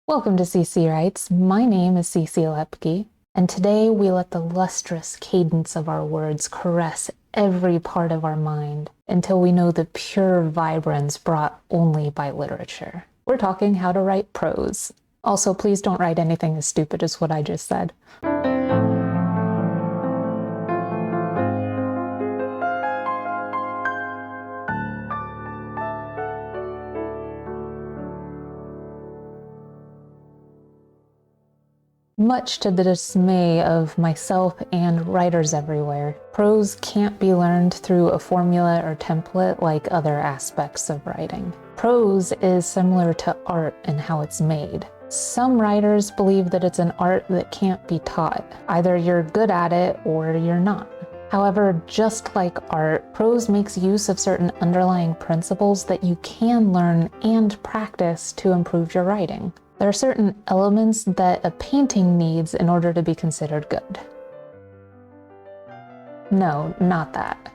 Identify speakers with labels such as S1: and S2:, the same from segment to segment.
S1: Welcome to CC Writes. My name is CC Lepke, and today we let the lustrous cadence of our words caress every part of our mind until we know the pure vibrance brought only by literature. We're talking how to write prose. Also, please don't write anything as stupid as what I just said. Much to the dismay of myself and writers everywhere, prose can't be learned through a formula or template like other aspects of writing. Prose is similar to art in how it's made. Some writers believe that it's an art that can't be taught. Either you're good at it or you're not. However, just like art, prose makes use of certain underlying principles that you can learn and practice to improve your writing. There are certain elements that a painting needs in order to be considered good. No, not that.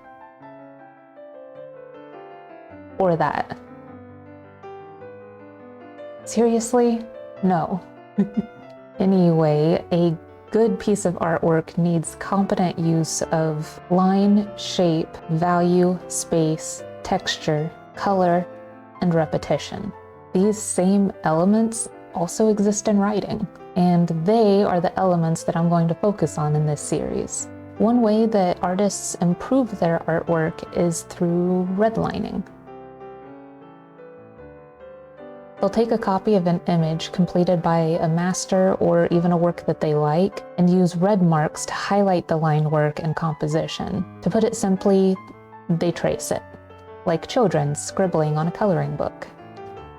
S1: Or that. Seriously? No. Anyway, a good piece of artwork needs competent use of line, shape, value, space, texture, color, and repetition. These same elements also exist in writing, and they are the elements that I'm going to focus on in this series. One way that artists improve their artwork is through redlining. They'll take a copy of an image completed by a master or even a work that they like and use red marks to highlight the line work and composition. To put it simply, they trace it, like children scribbling on a coloring book.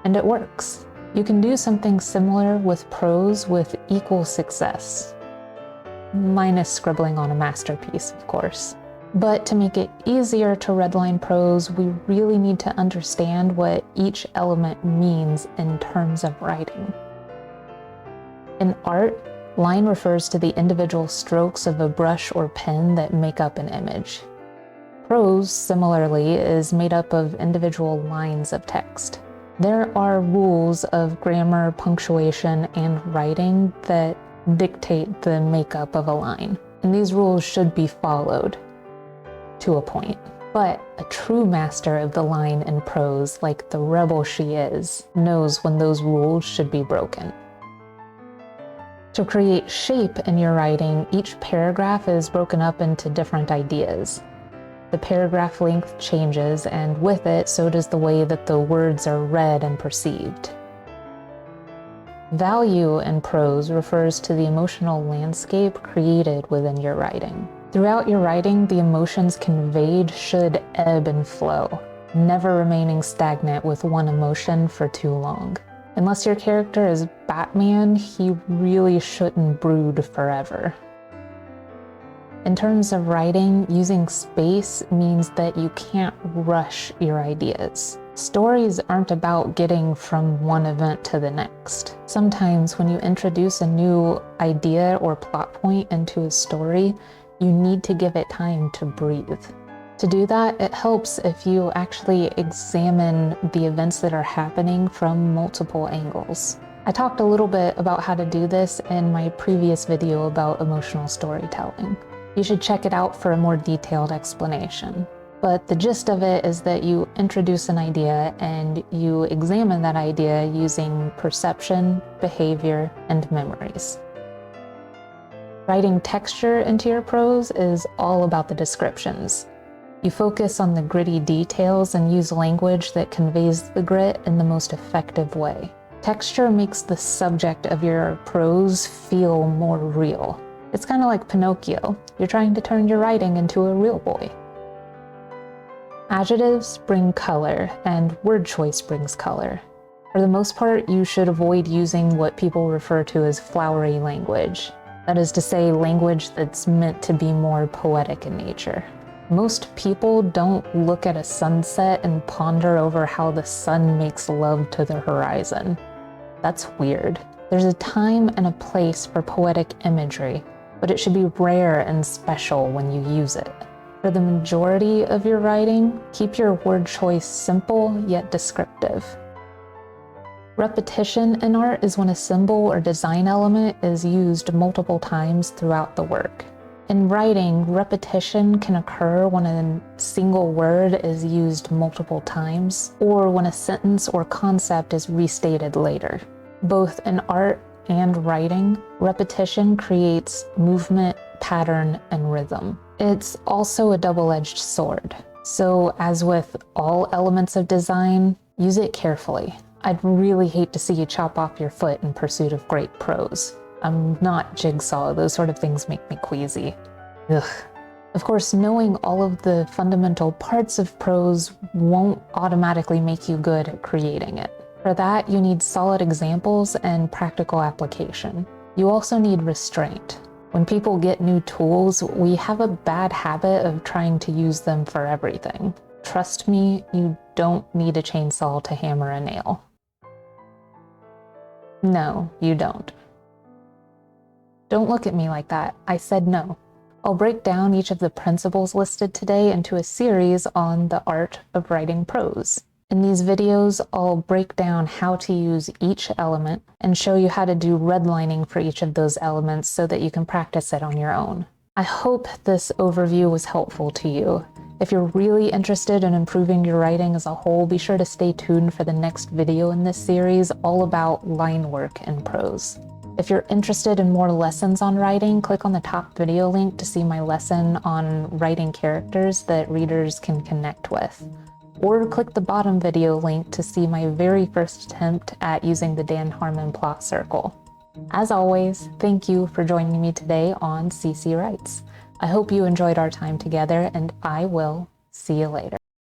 S1: And it works. You can do something similar with prose with equal success. Minus scribbling on a masterpiece, of course. But to make it easier to redline prose, we really need to understand what each element means in terms of writing. In art, line refers to the individual strokes of a brush or pen that make up an image. Prose, similarly, is made up of individual lines of text. There are rules of grammar, punctuation, and writing that dictate the makeup of a line, and these rules should be followed to a point. But a true master of the line in prose, like the rebel she is, knows when those rules should be broken. To create shape in your writing, each paragraph is broken up into different ideas. The paragraph length changes, and with it, so does the way that the words are read and perceived. Value in prose refers to the emotional landscape created within your writing. Throughout your writing, the emotions conveyed should ebb and flow, never remaining stagnant with one emotion for too long. Unless your character is Batman, he really shouldn't brood forever. In terms of writing, using space means that you can't rush your ideas. Stories aren't about getting from one event to the next. Sometimes when you introduce a new idea or plot point into a story, you need to give it time to breathe. To do that, it helps if you actually examine the events that are happening from multiple angles. I talked a little bit about how to do this in my previous video about emotional storytelling. You should check it out for a more detailed explanation. But the gist of it is that you introduce an idea and you examine that idea using perception, behavior, and memories. Writing texture into your prose is all about the descriptions. You focus on the gritty details and use language that conveys the grit in the most effective way. Texture makes the subject of your prose feel more real. It's kind of like Pinocchio. You're trying to turn your writing into a real boy. Adjectives bring color, and word choice brings color. For the most part, you should avoid using what people refer to as flowery language. That is to say, language that's meant to be more poetic in nature. Most people don't look at a sunset and ponder over how the sun makes love to the horizon. That's weird. There's a time and a place for poetic imagery, but it should be rare and special when you use it. For the majority of your writing, keep your word choice simple yet descriptive. Repetition in art is when a symbol or design element is used multiple times throughout the work. In writing, repetition can occur when a single word is used multiple times, or when a sentence or concept is restated later. Both in art and writing, repetition creates movement, pattern, and rhythm. It's also a double-edged sword. So, as with all elements of design, use it carefully. I'd really hate to see you chop off your foot in pursuit of great prose. I'm not Jigsaw, those sort of things make me queasy. Ugh. Of course, knowing all of the fundamental parts of prose won't automatically make you good at creating it. For that, you need solid examples and practical application. You also need restraint. When people get new tools, we have a bad habit of trying to use them for everything. Trust me, you don't need a chainsaw to hammer a nail. No, you don't. Don't look at me like that. I said no. I'll break down each of the principles listed today into a series on the art of writing prose. In these videos, I'll break down how to use each element and show you how to do redlining for each of those elements so that you can practice it on your own. I hope this overview was helpful to you. If you're really interested in improving your writing as a whole, be sure to stay tuned for the next video in this series all about line work in prose. If you're interested in more lessons on writing, click on the top video link to see my lesson on writing characters that readers can connect with. Or click the bottom video link to see my very first attempt at using the Dan Harmon plot circle. As always, thank you for joining me today on CC Writes. I hope you enjoyed our time together, and I will see you later.